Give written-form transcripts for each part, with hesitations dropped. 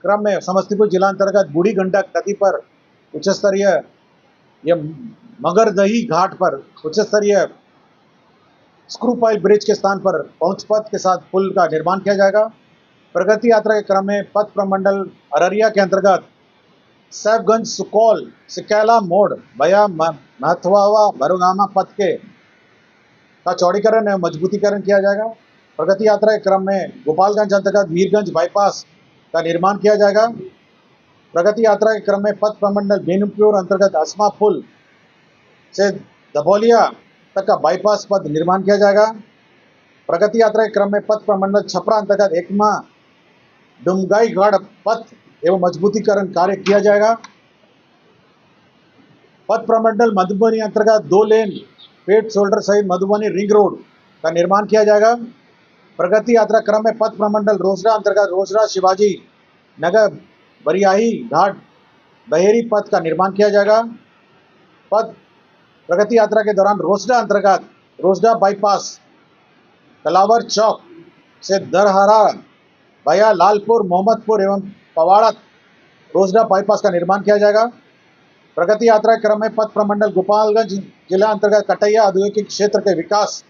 क्रम में समस्तीपुर जिला अंतर्गत बूढ़ी गंडक नदी पर उच्च स्तरीय या मगरदही घाट पर उच्च स्तरीय स्क्रू पाइल ब्रिज के स्थान पर पहुंच पथ के साथ पुल का निर्माण किया जाएगा। प्रगति यात्रा के क्रम में पथ प्रमंडल अररिया के अंतर्गत सैफगंज सुकौल सिकैला मोड़ भया महथवावा भरुगामा पथ का चौड़ीकरण एवं मजबूतीकरण किया जाएगा। प्रगति यात्रा के क्रम में गोपालगंज अंतर्गत वीरगंज बाईपास का निर्माण किया जाएगा। प्रगति यात्रा के क्रम में पथ प्रमंडल बेनीपुर अंतर्गत अस्मा पुल से दभौलिया तक का बाईपास पथ निर्माण किया जाएगा। प्रगति यात्रा के क्रम में पथ प्रमंडल छपरा अंतर्गत एकमा डुमगाईगढ़ पथ एवं मजबूतीकरण कार्य किया जाएगा। पथ प्रमंडल मधुबनी अंतर्गत 2 लेन पेट शोल्डर सहित मधुबनी रिंग रोड का निर्माण किया जाएगा। प्रगति यात्रा क्रम में पथ प्रमंडल रोसड़ा अंतर्गत रोसड़ा शिवाजी नगर बरियाही घाट बहेरी पथ का निर्माण किया जाएगा। पथ प्रगति यात्रा के दौरान रोसड़ा अंतर्गत रोसड़ा बाईपास कलावर चौक से दरहरा भया लालपुर मोहम्मदपुर एवं पवाड़ा रोसड़ा बाईपास का निर्माण किया जाएगा। प्रगति यात्रा के क्रम में पथ प्रमंडल गोपालगंज जिला अंतर्गत कटैया औद्योगिक क्षेत्र के विकास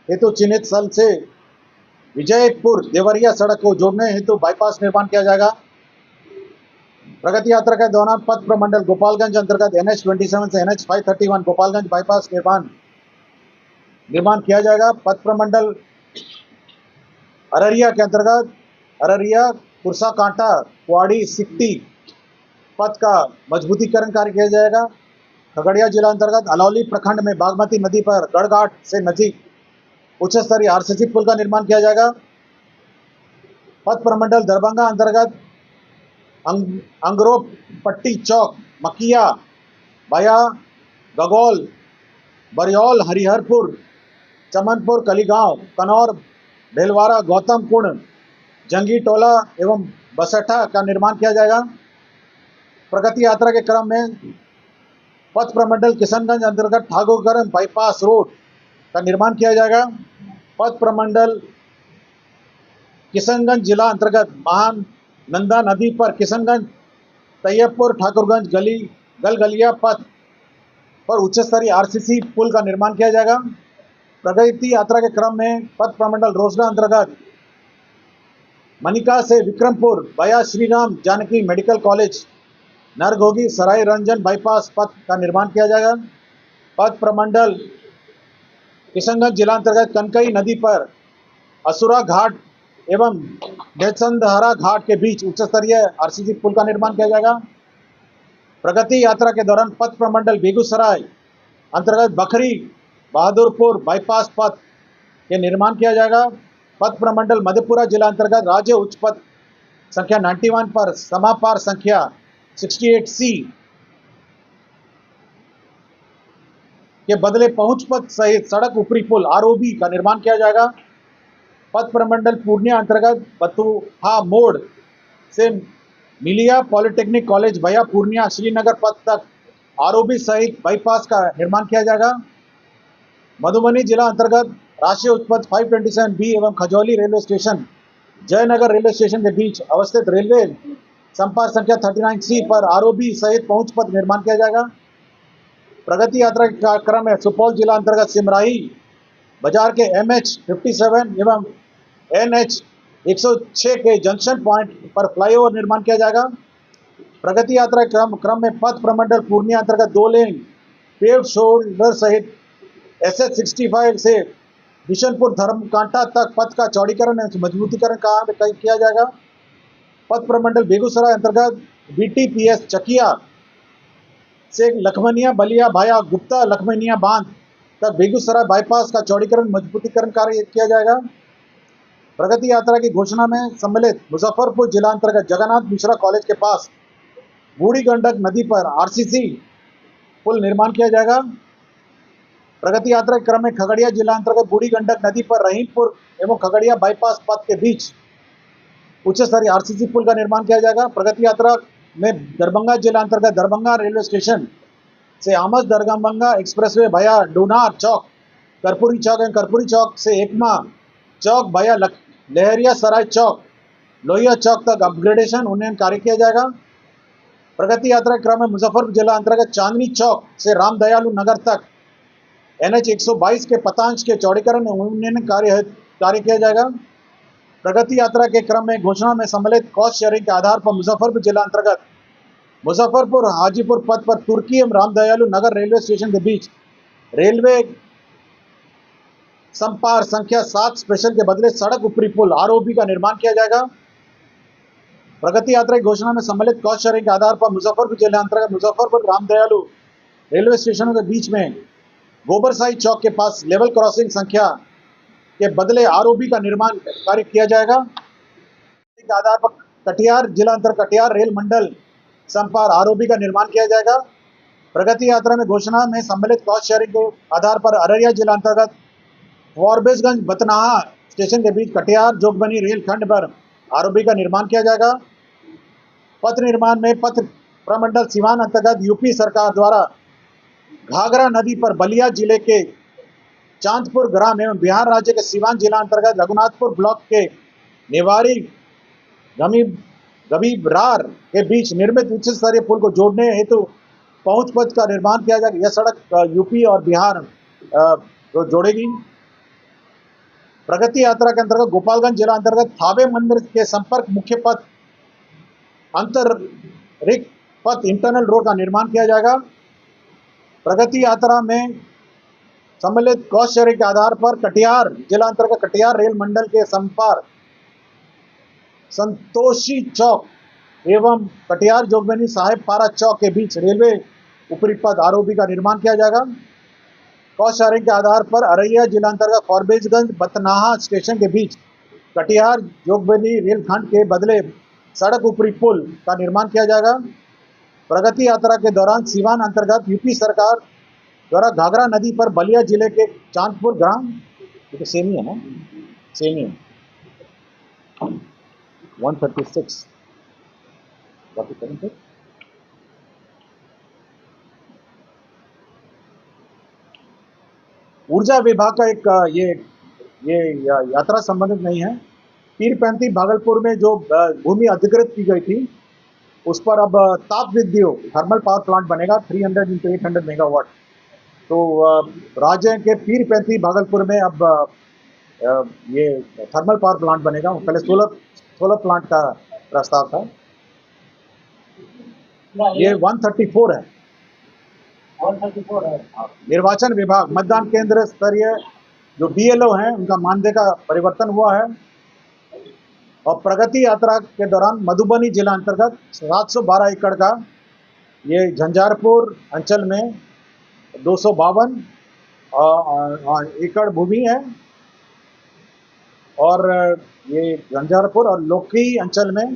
हेतु चिन्हित स्थल से विजयपुर देवरिया सड़क को जोड़ने हेतु बाईपास निर्माण किया जाएगा। प्रगति यात्रा के दौरान पथ प्रमंडल गोपालगंज अंतर्गत NH27 से NH531 गोपालगंज बाईपास निर्माण किया जाएगा। पथ प्रमंडल अररिया के अंतर्गत अररिया कुरसा कांटा कुआड़ी सिकटी पथ का मजबूतीकरण कार्य किया जाएगा। खगड़िया जिला अंतर्गत अलौली प्रखंड में बागमती नदी पर गढ़घाट से नजीक उच्च स्तरीय RCC पुल का निर्माण किया जाएगा। पथ प्रमंडल दरभंगा अंतर्गत अंगरोपट्टी चौक मकिया भया गगौल बरियौल हरिहरपुर चमनपुर कलीगांव कनौर भेलवाड़ा गौतम कुंड जंगी टोला एवं बसठा का निर्माण किया जाएगा। प्रगति यात्रा के क्रम में पथ प्रमंडल किशनगंज अंतर्गत ठाकुरगंज बाईपास रोड का निर्माण किया जाएगा। पथ प्रमंडल किशनगंज जिला अंतर्गत महान नंदा नदी पर किशनगंज तैयबपुर ठाकुरगंज गलगलिया पथ पर उच्च स्तरीय RCC पुल का निर्माण किया जाएगा। प्रगति यात्रा के क्रम में पथ प्रमंडल रोसड़ा अंतर्गत मनिका से विक्रमपुर भया श्री राम जानकी मेडिकल कॉलेज नरघोगी सराय रंजन बाईपास पथ का निर्माण किया जाएगा। पथ प्रमंडल किशनगंज जिला अंतर्गत कनकई नदी पर असुरा घाट एवं बेचंदहरा घाट के बीच उच्च स्तरीय RCC पुल का निर्माण किया जाएगा। प्रगति यात्रा के दौरान पथ प्रमंडल बेगूसराय अंतर्गत बखरी बहादुरपुर बाईपास पथ के निर्माण किया जाएगा। पथ प्रमंडल मधेपुरा जिला अंतर्गत राज्य उच्च पथ संख्या 91 पर समापार संख्या 68C के बदले पहुंच पथ सहित सड़क ऊपरी पुल ROB का निर्माण किया जाएगा। पथ प्रमंडल पूर्णिया अंतर्गत बथुहा मोड़ से मिलिया पॉलिटेक्निक कॉलेज भया पूर्णिया श्रीनगर पथ तक ROB सहित बाईपास का निर्माण किया जाएगा। मधुबनी जिला अंतर्गत राष्ट्रीय उच्च पथ 527B एवं Khajauli railway station Jaynagar railway station के बीच अवस्थित रेलवे संपर्क संख्या 39C पर ROB सहित पहुंच पथ निर्माण किया जाएगा। प्रगति यात्रा के क्रम में सुपौल जिला अंतर्गत सिमराही बाजार के MH57 एवं NH106 के जंक्शन पॉइंट पर फ्लाईओवर निर्माण किया जाएगा। प्रगति यात्रा के क्रम में पथ प्रमंडल पूर्णिया अंतर्गत 2 लेन पेव्ड शोल्डर सहित SH65 से बिशनपुर धर्मकांटा तक पथ का चौड़ीकरण एवं मजबूतीकरण कार्य किया जाएगा। पथ प्रमंडल बेगूसराय अंतर्गत BTPS चकिया से लखमनिया बलिया भाया गुप्ता लखमनिया बांध तक बेगूसराय बाईपास का चौड़ीकरण मजबूतीकरण कार्य किया जाएगा। प्रगति यात्रा की घोषणा में सम्मिलित मुजफ्फरपुर जिला अंतर्गत जगन्नाथ मिश्रा कॉलेज के पास बूढ़ी गंडक नदी पर RCC पुल निर्माण किया जाएगा। प्रगति यात्रा के क्रम में खगड़िया जिला अंतर्गत बूढ़ी गंडक नदी पर रहीमपुर एवं खगड़िया बाईपास पथ के बीच उच्च स्तरीय RCC पुल का निर्माण किया जाएगा। प्रगति यात्रा में दरभंगा जिला अंतर्गत दरभंगा रेलवे स्टेशन से आमस दरभंगा एक्सप्रेसवे भया डूनार चौक कर्पूरी चौक एवं कर्पूरी चौक से एकमा चौक भया लहरिया सराय चौक लोहिया चौक तक अपग्रेडेशन उन्नयन कार्य किया जाएगा। प्रगति यात्रा के क्रम में मुजफ्फरपुर जिला अंतर्गत चांदनी चौक से रामदयालु नगर तक NH 122 के पतांश के चौड़ीकरण उन्नयन कार्य किया जाएगा। प्रगति यात्रा के क्रम में घोषणा में सम्मिलित कॉस्ट शेयरिंग के आधार पर मुजफ्फरपुर जिला अंतर्गत मुजफ्फरपुर हाजीपुर पथ पर तुर्की एवं रामदयालु नगर रेलवे स्टेशन के बीच रेलवे संपार संख्या 7 स्पेशल के बदले सड़क ऊपरी पुल ROP का निर्माण किया जाएगा। प्रगति यात्रा की घोषणा में सम्मिलित कॉस्ट शेयरिंग के आधार पर मुजफ्फरपुर जिला अंतर्गत मुजफ्फरपुर रामदयालु रेलवे स्टेशनों के बीच में गोबरसाई चौक के पास लेवल क्रॉसिंग संख्या के बदले ROP का निर्माण कार्य किया जाएगा। के आधार पर कटिहार जिला अंतर्गत कटिहार रेल मंडल संपार ROP का निर्माण किया जाएगा। प्रगति यात्रा में घोषणा में सम्मिलित कॉस्ट शेयरिंग के आधार पर अररिया जिला अंतर्गत फॉरबिसगंज बतनाहा स्टेशन के बीच कटिहार जोगबनी रेल खंड पर ROP का निर्माण किया जाएगा। पथ निर्माण में पथ प्रमंडल सीवान अंतर्गत यूपी सरकार द्वारा घाघरा नदी पर बलिया जिले के चांदपुर ग्राम एवं बिहार राज्य के सीवान जिला अंतर्गत रघुनाथपुर ब्लॉक के नेवारी गबीबरार के बीच निर्मित उच्च स्तरीय पुल को जोड़ने हेतु पहुंच पथ का निर्माण किया जाएगा। यह सड़क यूपी और बिहार को जोड़ेगी। प्रगति यात्रा के अंतर्गत गोपालगंज जिला अंतर्गत थावे मंदिर के संपर्क मुख्य पथ अंतरिक पथ इंटरनल रोड का निर्माण किया जाएगा। प्रगति यात्रा में सम्मिलित कॉस्ट शेयरिंग के आधार पर कटिहार जिला अंतर्गत कटिहार रेल मंडल के संपार संतोषी चौक एवं कटिहार जोगबनी साहेब पारा चौक के बीच रेलवे ऊपरी पथ ROP का निर्माण किया जाएगा। कॉस्ट शेयरिंग के आधार पर अररिया जिला अंतर्गत फॉरबिसगंज बतनाहा स्टेशन के बीच कटिहार जोगबनी रेलखंड के बदले सड़क ऊपरी पुल का निर्माण किया जाएगा। प्रगति यात्रा के दौरान सीवान अंतर्गत यूपी सरकार द्वारा घाघरा नदी पर बलिया जिले के चांदपुर ग्राम, ये तो सेम ही है ना, सेम ही है 136 ऊर्जा विभाग का एक ये यात्रा संबंधित नहीं है। पीरपैंती भागलपुर में जो भूमि अधिकृत की गई थी उस पर अब ताप विद्युत थर्मल पावर प्लांट बनेगा 300 × 800 मेगावाट। तो राज्य के पीरपैंती भागलपुर में अब ये थर्मल पावर प्लांट बनेगा। पहले सोलर प्लांट का प्रस्ताव था। ये 134 है। 134 है। निर्वाचन विभाग मतदान केंद्र स्तरीय जो BLO हैं उनका मानदेय का परिवर्तन हुआ है। और प्रगति यात्रा के दौरान मधुबनी जिला अंतर्गत 712 एकड़ का ये झंझारपुर अंचल में 252 एकड़ भूमि है। और ये झंझारपुर और लोकी अंचल में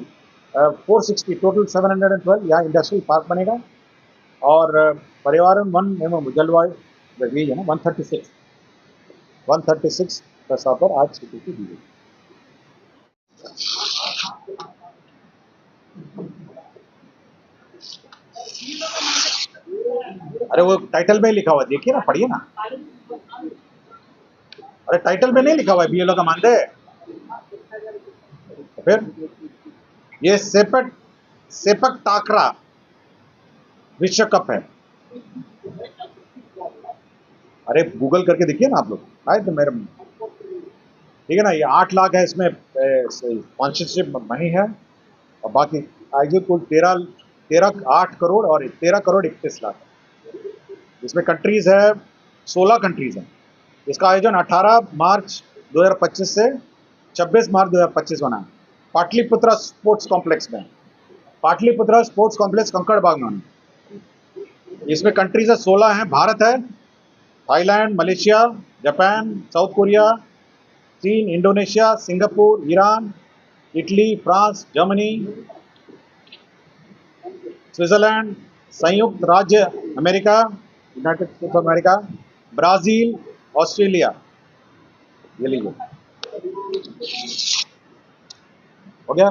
460 टोटल 712 यहाँ इंडस्ट्रियल पार्क बनेगा। और पर्यावरण वन एवं जलवायु है ना 136 प्रस्ताव पर आज स्वीकृति दी गई। अरे वो टाइटल में लिखा हुआ देखिए ना, पढ़िए ना। अरे टाइटल में नहीं लिखा हुआ है BLO का मानदेय। फिर ये सेपक टाकरा विश्व कप है। अरे गूगल करके देखिए ना आप लोग, आए तो मेरे, ठीक है ना। ये 8 लाख है, इसमें स्पॉन्सरशिप मनी है और बाकी आगे कुल 8 करोड़ और 13 करोड़ 31 लाख। इसमें कंट्रीज है 16 कंट्रीज हैं। इसका आयोजन 18 मार्च 2025 से 26 मार्च 2025 होना है पाटलिपुत्रा स्पोर्ट्स कॉम्प्लेक्स में। पाटलिपुत्रा स्पोर्ट्स कॉम्प्लेक्स कंकड़बाग में होना। इसमें कंट्रीज है 16 हैं। भारत है, Thailand, Malaysia, Japan, South Korea, चीन, Indonesia, Singapore, Iran, Italy, France, Germany, Switzerland, संयुक्त राज्य America, United States of America, Brazil, Australia. ये लीजिए, हो गया।